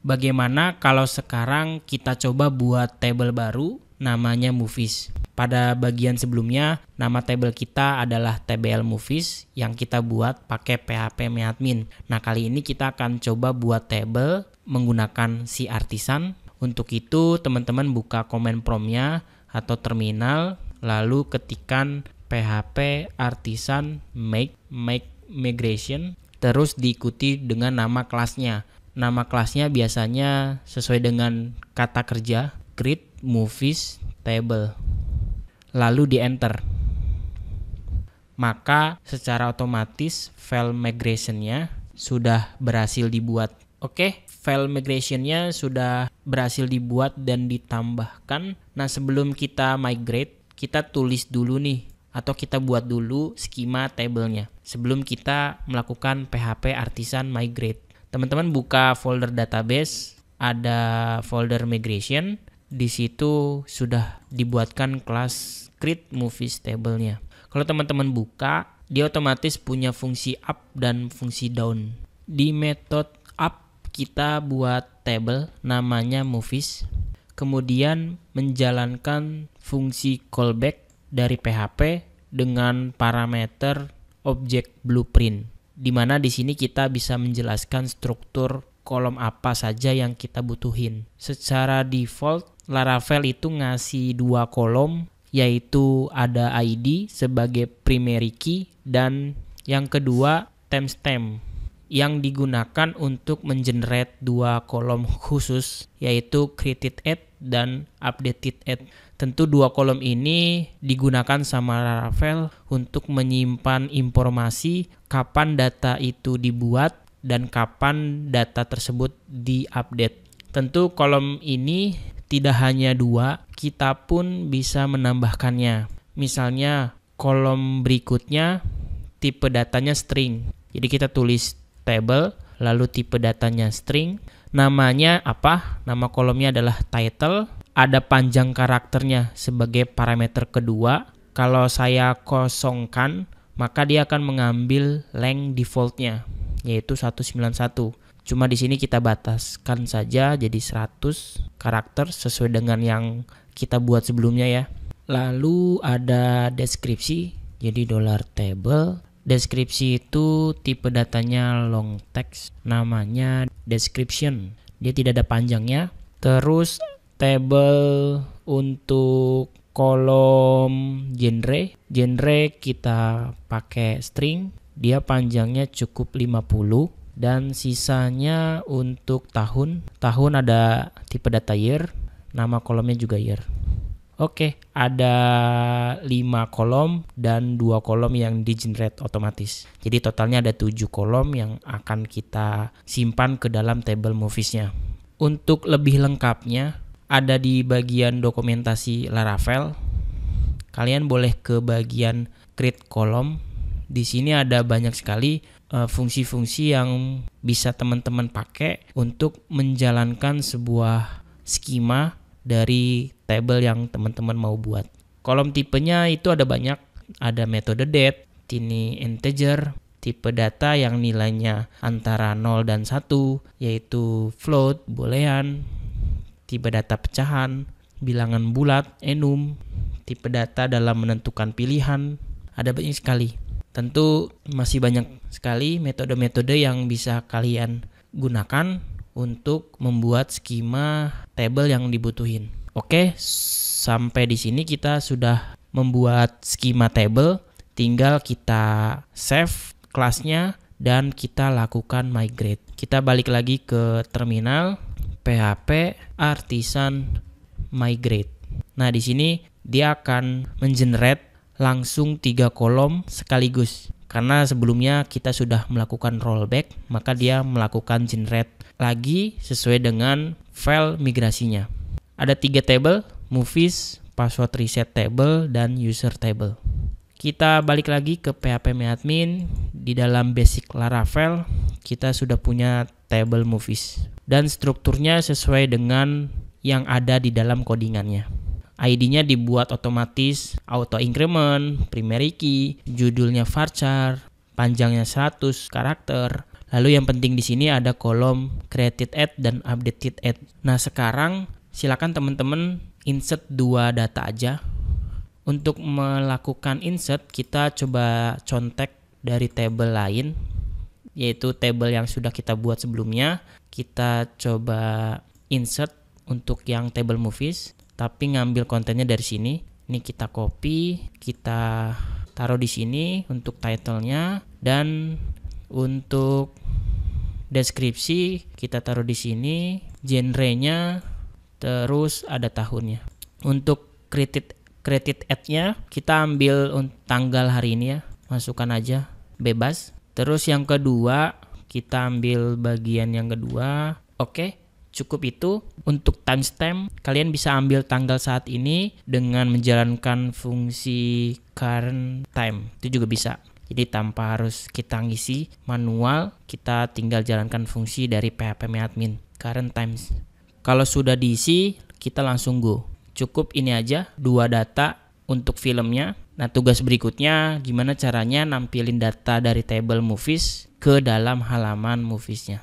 Bagaimana kalau sekarang kita coba buat table baru namanya movies. Pada bagian sebelumnya, nama table kita adalah tbl movies yang kita buat pakai PHP MeAdmin. Nah, kali ini kita akan coba buat table menggunakan si Artisan. Untuk itu, teman-teman buka command prompt-nya atau terminal, lalu ketikkan PHP Artisan make migration, terus diikuti dengan nama kelasnya. Nama kelasnya biasanya sesuai dengan kata kerja, create movies table. Lalu di enter. Maka secara otomatis file migration-nya sudah berhasil dibuat. Oke, file migration-nya sudah berhasil dibuat dan ditambahkan. Nah, sebelum kita migrate, kita tulis dulu nih, atau kita buat dulu skema table-nya sebelum kita melakukan PHP Artisan migrate. Teman-teman buka folder database, ada folder migration, di situ sudah dibuatkan kelas create movies table-nya. Kalau teman-teman buka, dia otomatis punya fungsi up dan fungsi down. Di method up kita buat table namanya movies, kemudian menjalankan fungsi callback dari PHP dengan parameter objek blueprint, di mana di sini kita bisa menjelaskan struktur kolom apa saja yang kita butuhin. Secara default, Laravel itu ngasih 2 kolom, yaitu ada ID sebagai primary key dan yang kedua timestamp yang digunakan untuk mengenerate 2 kolom khusus, yaitu created at dan updated at. Tentu 2 kolom ini digunakan sama Laravel untuk menyimpan informasi kapan data itu dibuat dan kapan data tersebut diupdate. Tentu kolom ini tidak hanya 2, kita pun bisa menambahkannya. Misalnya kolom berikutnya tipe datanya string. Jadi kita tulis table, lalu tipe datanya string. Namanya apa? Nama kolomnya adalah title. Ada panjang karakternya sebagai parameter kedua. Kalau saya kosongkan, maka dia akan mengambil length defaultnya, yaitu 191. Cuma di sini kita bataskan saja jadi 100 karakter sesuai dengan yang kita buat sebelumnya ya. Lalu ada deskripsi, jadi $table. Deskripsi itu tipe datanya long text, namanya description. Dia tidak ada panjangnya. Terus table untuk kolom genre kita pakai string, dia panjangnya cukup 50 dan sisanya untuk tahun ada tipe data year, nama kolomnya juga year. Oke, ada 5 kolom dan 2 kolom yang di-generate otomatis. Jadi totalnya ada 7 kolom yang akan kita simpan ke dalam table movies-nya. Untuk lebih lengkapnya, ada di bagian dokumentasi Laravel. Kalian boleh ke bagian create column. Di sini ada banyak sekali fungsi-fungsi yang bisa teman-teman pakai untuk menjalankan sebuah skema dari table yang teman-teman mau buat. Kolom tipenya itu ada banyak. Ada metode date, ini integer, tipe data yang nilainya antara 0 dan 1, yaitu float, boolean, tipe data pecahan, bilangan bulat, enum, tipe data dalam menentukan pilihan. Ada banyak sekali. Tentu masih banyak sekali metode-metode yang bisa kalian gunakan untuk membuat skema table yang dibutuhin. Oke, sampai di sini kita sudah membuat skema table. Tinggal kita save kelasnya dan kita lakukan migrate. Kita balik lagi ke terminal, PHP Artisan migrate. Nah, di sini dia akan mengenerate langsung 3 kolom sekaligus. Karena sebelumnya kita sudah melakukan rollback, maka dia melakukan generate lagi sesuai dengan file migrasinya. Ada 3 table, movies, password reset table, dan user table. Kita balik lagi ke PHP MeAdmin. Di dalam basic Laravel, kita sudah punya table movies. Dan strukturnya sesuai dengan yang ada di dalam codingannya. ID-nya dibuat otomatis, auto increment, primary key, judulnya varchar, panjangnya 100 karakter, Lalu yang penting di sini ada kolom created at dan updated at. Nah, sekarang silakan teman-teman insert 2 data aja. Untuk melakukan insert, kita coba contek dari table lain, yaitu table yang sudah kita buat sebelumnya. Kita coba insert untuk yang table movies, tapi ngambil kontennya dari sini. Ini kita copy, kita taruh di sini untuk title-nya, dan untuk deskripsi kita taruh di sini, genre-nya, terus ada tahunnya. Untuk created ad-nya kita ambil tanggal hari ini ya, masukkan aja bebas. Terus yang kedua kita ambil bagian yang kedua. Oke, cukup itu. Untuk timestamp kalian bisa ambil tanggal saat ini dengan menjalankan fungsi current time, itu juga bisa. Jadi tanpa harus kita ngisi manual, kita tinggal jalankan fungsi dari php-admin current times. Kalau sudah diisi, kita langsung go. Cukup ini aja, 2 data untuk filmnya. Nah, tugas berikutnya gimana caranya nampilin data dari table movies ke dalam halaman moviesnya.